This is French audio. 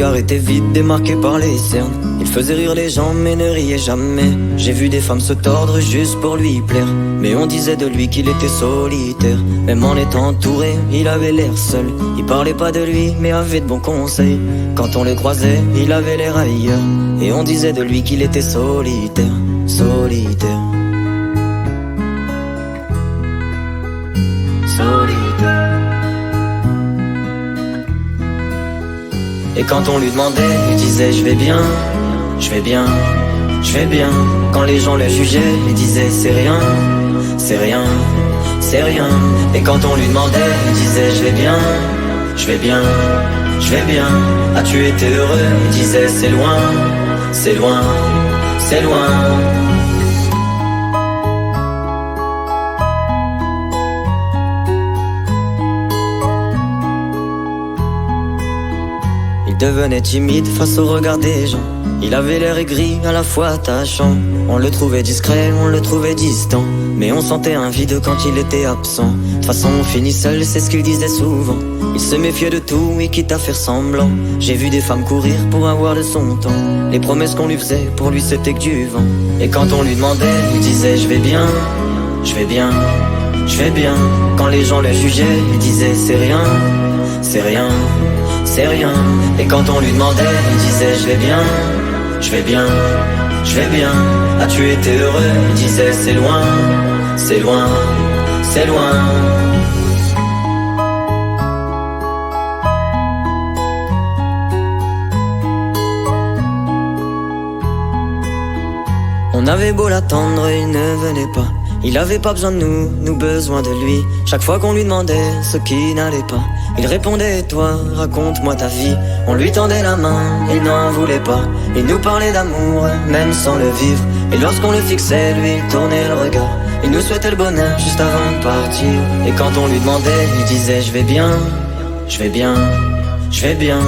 regard était vide, démarqué par les cernes. Il faisait rire les gens mais ne riait jamais. J'ai vu des femmes se tordre juste pour lui plaire, mais on disait de lui qu'il était solitaire. Même en étant entouré, il avait l'air seul. Il parlait pas de lui mais avait de bons conseils. Quand on le croisait, il avait l'air ailleurs, et on disait de lui qu'il était solitaire. Solitaire. Solitaire. Et quand on lui demandait, il disait je vais bien, je vais bien, je vais bien. Quand les gens le jugeaient, il disait c'est rien, c'est rien, c'est rien. Et quand on lui demandait, il disait je vais bien, je vais bien, je vais bien. As-tu été heureux? Il disait c'est loin, c'est loin, c'est loin. Il devenait timide face au regard des gens. Il avait l'air aigri, à la fois attachant. On le trouvait discret, on le trouvait distant, mais on sentait un vide quand il était absent. De toute façon on finit seul, c'est ce qu'il disait souvent. Il se méfiait de tout et quitte à faire semblant. J'ai vu des femmes courir pour avoir de son temps. Les promesses qu'on lui faisait, pour lui c'était que du vent. Et quand on lui demandait, il disait je vais bien, je vais bien, je vais bien. Quand les gens le jugeaient, il disait c'est rien, c'est rien, c'est rien. Et quand on lui demandait, il disait je vais bien, je vais bien, je vais bien. As-tu été heureux? Il disait c'est loin, c'est loin, c'est loin. On avait beau l'attendre, il ne venait pas. Il avait pas besoin de nous, nous besoin de lui. Chaque fois qu'on lui demandait ce qui n'allait pas, il répondait toi, raconte-moi ta vie. On lui tendait la main, il n'en voulait pas. Il nous parlait d'amour, même sans le vivre. Et lorsqu'on le fixait, lui il tournait le regard. Il nous souhaitait le bonheur juste avant de partir. Et quand on lui demandait, il disait je vais bien, je vais bien, je vais bien.